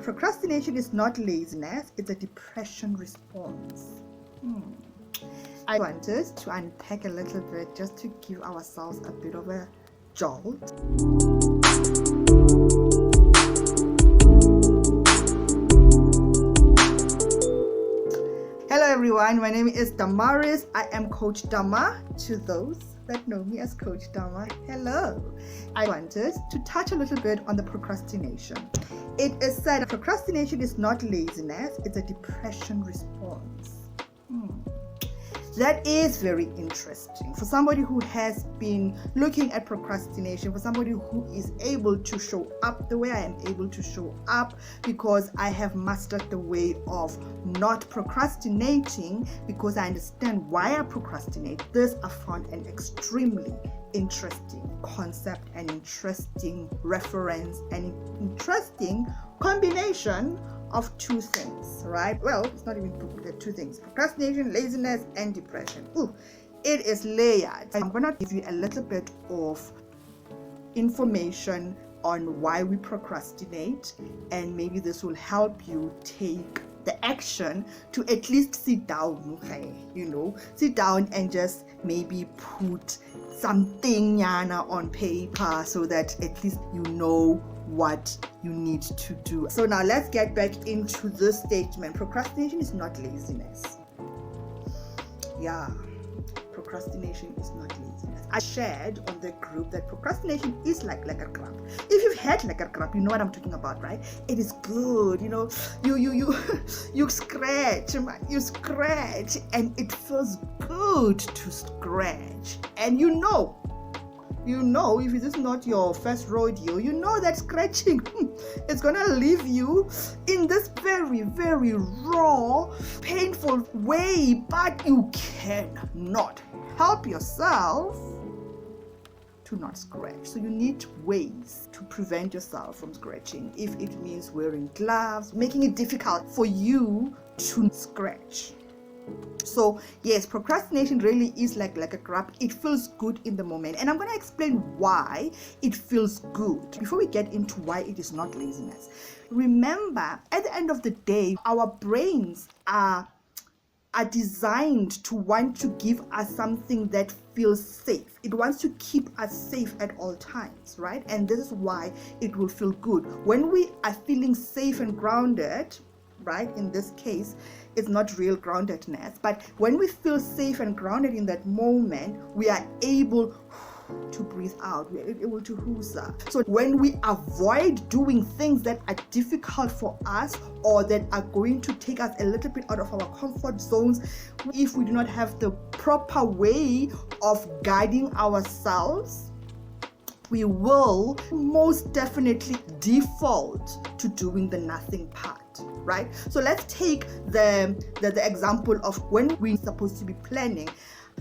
Procrastination is not laziness, it's a depression response. I wanted to unpack a little bit just to give ourselves a bit of a jolt. Hello everyone, my name is Damaris. I am Coach Dama to those that know me as Coach Dama. Hello. I wanted to touch a little bit on the procrastination. It is said procrastination is not laziness, it's a depression response. That is very interesting. For somebody who has been looking at procrastination, for somebody who is able to show up the way I am able to show up, because I have mastered the way of not procrastinating, because I understand why I procrastinate. This I found an extremely interesting concept, an interesting reference, an interesting combination of two things, right? Well, it's not even two things: procrastination, laziness, and depression. It is layered. I'm gonna give you a little bit of information on why we procrastinate, and maybe this will help you take the action to at least sit down, sit down and just maybe put something on paper so that at least you know what you need to do. So now let's get back into this statement. Procrastination is not laziness. Procrastination is not laziness. I shared on the group that procrastination is like a crab. If you've had like a crab, you know what I'm talking about, right? It is good, you scratch, and it feels good to scratch. And if this is not your first rodeo, you know that scratching is gonna leave you in this very, very raw, painful way, but you cannot help yourself to not scratch. So you need ways to prevent yourself from scratching. If it means wearing gloves, making it difficult for you to scratch. So yes, procrastination really is like a crab. It feels good in the moment, and I'm going to explain why it feels good before we get into why it is not laziness. Remember, at the end of the day, our brains are designed to want to give us something that feels safe. It wants to keep us safe at all times, right? And this is why it will feel good when we are feeling safe and grounded, right? In this case, it's not real groundedness, but when we feel safe and grounded in that moment, we are able to breathe out, we are able to hoosa. So when we avoid doing things that are difficult for us or that are going to take us a little bit out of our comfort zones, if we do not have the proper way of guiding ourselves, we will most definitely default to doing the nothing part, right? So let's take the example of when we're supposed to be planning.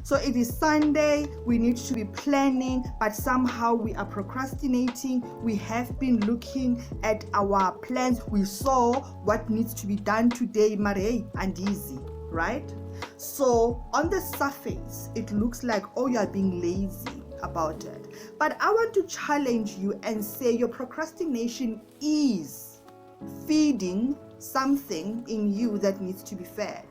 So it is Sunday, we need to be planning, but somehow we are procrastinating. We have been looking at our plans. We saw what needs to be done today, Mare and easy, right? So on the surface, it looks like, you are being lazy about it. But I want to challenge you and say your procrastination is feeding something in you that needs to be fed.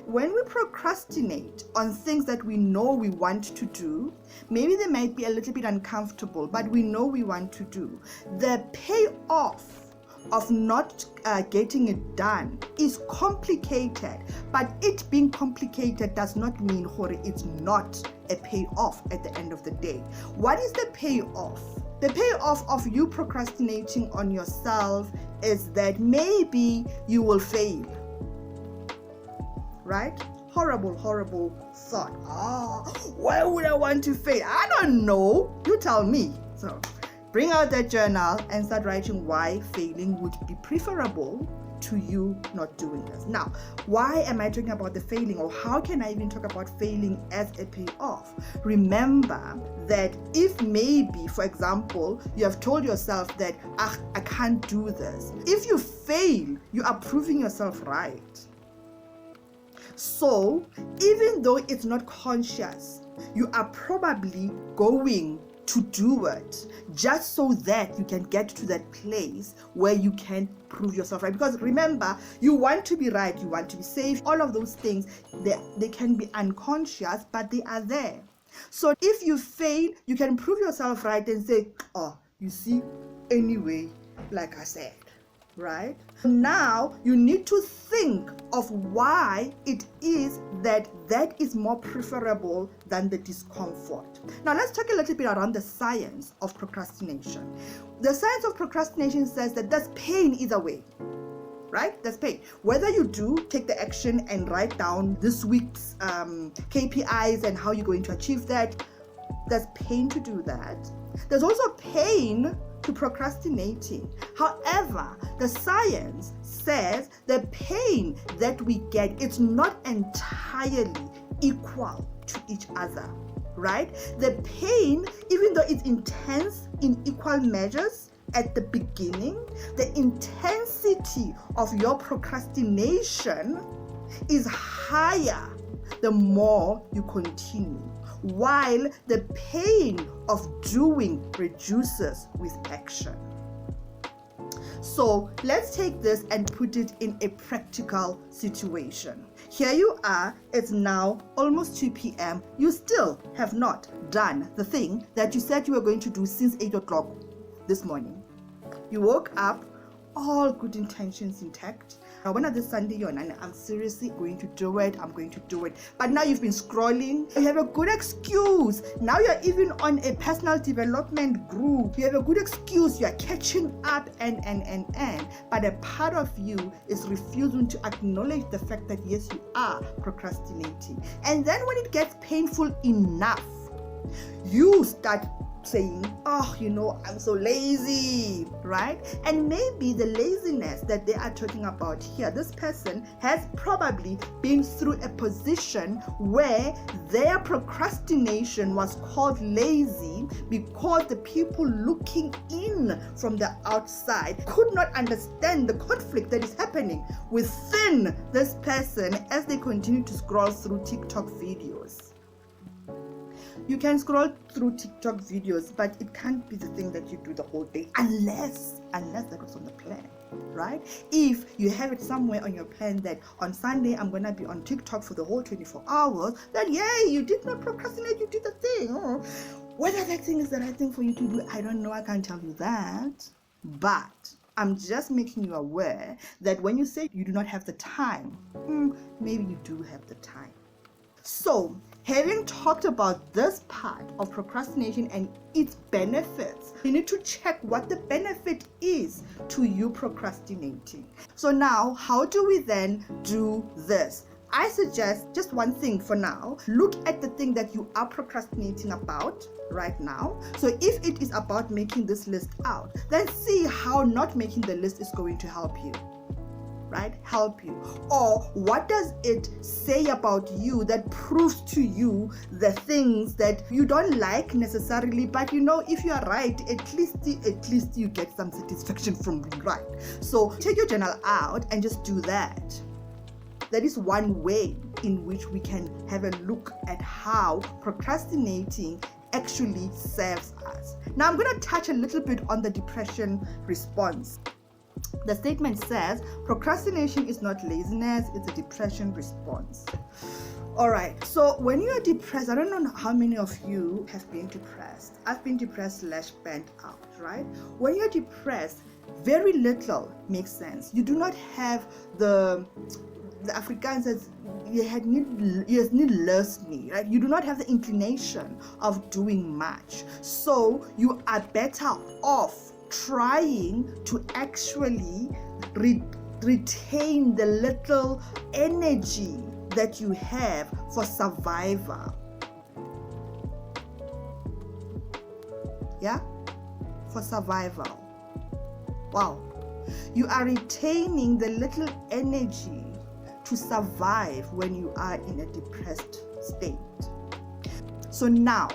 When we procrastinate on things that we know we want to do, maybe they might be a little bit uncomfortable, but we know we want to do. The payoff of not getting it done is complicated, but it being complicated does not mean it's not a payoff at the end of the day. What is the payoff? The payoff of you procrastinating on yourself is that maybe you will fail, right? Horrible thought. Why would I want to fail? I don't know. You tell me. So bring out that journal and start writing why failing would be preferable to you not doing this. Now, why am I talking about the failing, or how can I even talk about failing as a payoff? Remember that if maybe, for example, you have told yourself that I can't do this. If you fail, you are proving yourself right. So even though it's not conscious, you are probably going to do it just so that you can get to that place where you can prove yourself right. Because remember, you want to be right, you want to be safe, all of those things, they can be unconscious, but they are there. So if you fail, you can prove yourself right and say, oh, you see, anyway, like I said, right? Now you need to think of why it is that is more preferable than the discomfort. Now let's talk a little bit around the science of procrastination. The science of procrastination says that there's pain either way, right? There's pain. Whether you do take the action and write down this week's KPIs and how you're going to achieve that, there's pain to do that. There's also pain to procrastinating. However, the science says the pain that we get, it's not entirely equal to each other, right? The pain, even though it's intense in equal measures at the beginning, the intensity of your procrastination is higher the more you continue, while the pain of doing reduces with action. So let's take this and put it in a practical situation. Here you are, it's now almost 2 p.m. You still have not done the thing that you said you were going to do since 8 o'clock this morning. You woke up, all good intentions intact. Now, when this Sunday, I'm seriously going to do it. I'm going to do it. But now you've been scrolling. You have a good excuse. Now you're even on a personal development group. You have a good excuse. You're catching up and. But a part of you is refusing to acknowledge the fact that, yes, you are procrastinating. And then when it gets painful enough, you start saying, oh, I'm so lazy, right? And maybe the laziness that they are talking about here, this person has probably been through a position where their procrastination was called lazy because the people looking in from the outside could not understand the conflict that is happening within this person as they continue to scroll through TikTok videos. You can scroll through TikTok videos, but it can't be the thing that you do the whole day unless that was on the plan, right? If you have it somewhere on your plan that on Sunday I'm going to be on TikTok for the whole 24 hours, then yay, you did not procrastinate, you did the thing. Whether that thing is the right thing for you to do, I don't know, I can't tell you that. But I'm just making you aware that when you say you do not have the time, maybe you do have the time. So, having talked about this part of procrastination and its benefits, you need to check what the benefit is to you procrastinating. So now, how do we then do this? I suggest just one thing for now. Look at the thing that you are procrastinating about right now. So if it is about making this list out, then see how not making the list is going to help you. Right? Help you. Or what does it say about you that proves to you the things that you don't like necessarily, but if you are right, at least you get some satisfaction from being right. So take your journal out and just do that. That is one way in which we can have a look at how procrastinating actually serves us. Now I'm going to touch a little bit on the depression response. The statement says, procrastination is not laziness, it's a depression response. Alright, so when you are depressed, I don't know how many of you have been depressed. I've been depressed / burnt out, right? When you're depressed, very little makes sense. You do not have the Afrikaans says, you need lust, right? You do not have the inclination of doing much. So you are better off trying to actually retain the little energy that you have for survival. Yeah? For survival. Wow. You are retaining the little energy to survive when you are in a depressed state. So now,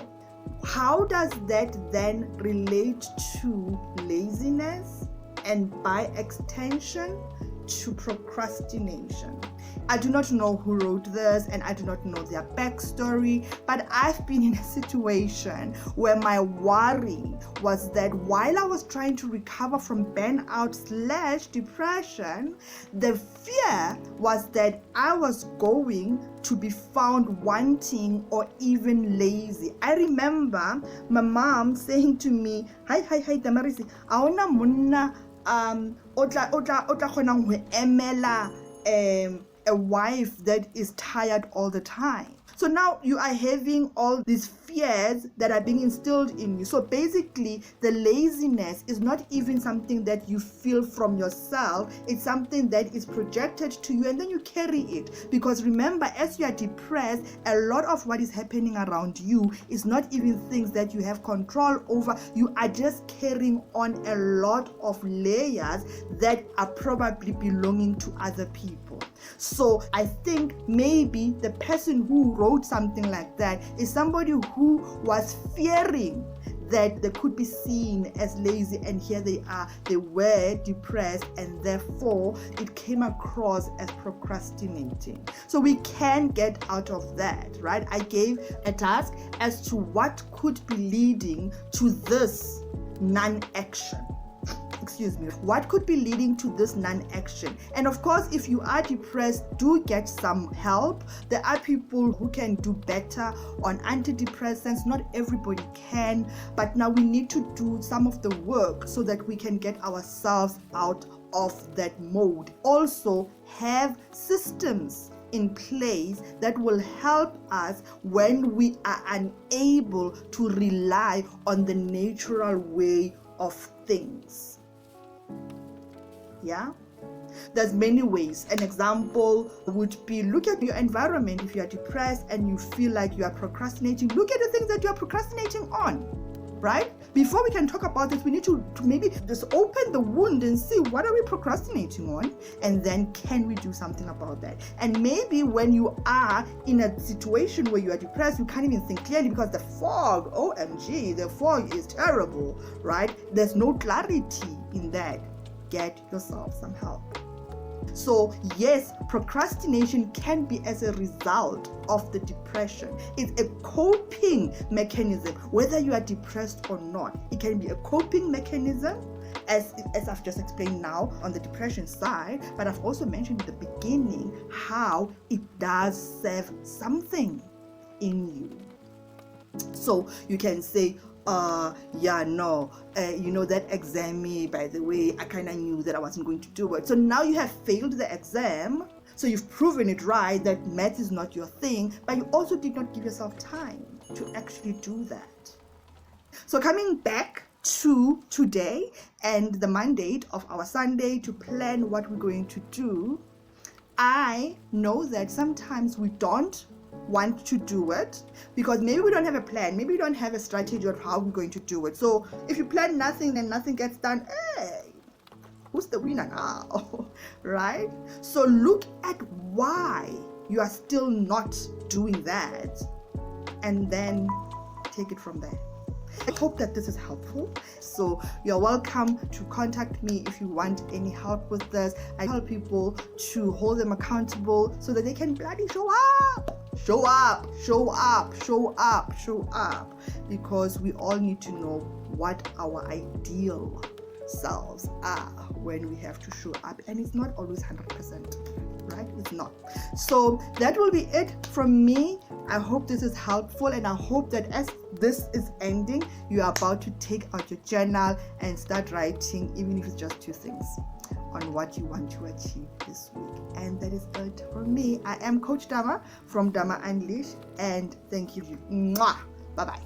how does that then relate to laziness and by extension to procrastination. I do not know who wrote this and I do not know their backstory, but I've been in a situation where my worry was that while I was trying to recover from burnout/depression, the fear was that I was going to be found wanting or even lazy. I remember my mom saying to me, hi Tamarisi, aona monna otla khonang ho emela a wife that is tired all the time. So now you are having all these fears that are being instilled in you. So basically, the laziness is not even something that you feel from yourself. It's something that is projected to you and then you carry it. Because remember, as you are depressed, a lot of what is happening around you is not even things that you have control over. You are just carrying on a lot of layers that are probably belonging to other people. So I think maybe the person who wrote something like that is somebody who was fearing that they could be seen as lazy, and here they are, they were depressed, and therefore it came across as procrastinating. So we can get out of that, right? I gave a task as to what could be leading to this non-action. What could be leading to this non-action? And of course, if you are depressed, do get some help. There are people who can do better on antidepressants. Not everybody can, but now we need to do some of the work so that we can get ourselves out of that mode. Also, have systems in place that will help us when we are unable to rely on the natural way of things. Yeah, there's many ways. An example would be, look at your environment. If you are depressed and you feel like you are procrastinating, look at the things that you are procrastinating on, right? Before we can talk about this, we need to maybe just open the wound and see, what are we procrastinating on, and then can we do something about that? And maybe when you are in a situation where you are depressed, you can't even think clearly because the fog, OMG, the fog is terrible, right? There's no clarity in that. Get yourself some help. So yes, procrastination can be as a result of the depression. It's a coping mechanism, whether you are depressed or not. It can be a coping mechanism, as I've just explained now on the depression side, but I've also mentioned at the beginning how it does serve something in you. So you can say, that exam, by the way, I kind of knew that I wasn't going to do it. So now you have failed the exam. So you've proven it right that math is not your thing, but you also did not give yourself time to actually do that. So coming back to today and the mandate of our Sunday to plan what we're going to do, I know that sometimes we don't want to do it because maybe we don't have a plan, maybe we don't have a strategy on how we're going to do it. So if you plan nothing, then nothing gets done. Hey, who's the winner now? Right? So look at why you are still not doing that and then take it from there. I hope that this is helpful. So you're welcome to contact me if you want any help with this. I tell people to hold them accountable so that they can bloody show up, because we all need to know what our ideal selves are when we have to show up, and it's not always 100%, right? It's not. So that will be it from me. I hope this is helpful, and I hope that as this is ending, you are about to take out your journal and start writing, even if it's just 2 things on what you want to achieve this week. And that is it from me. I am Coach Dama from Dama Unleashed, and thank you. Mwah. Bye-bye.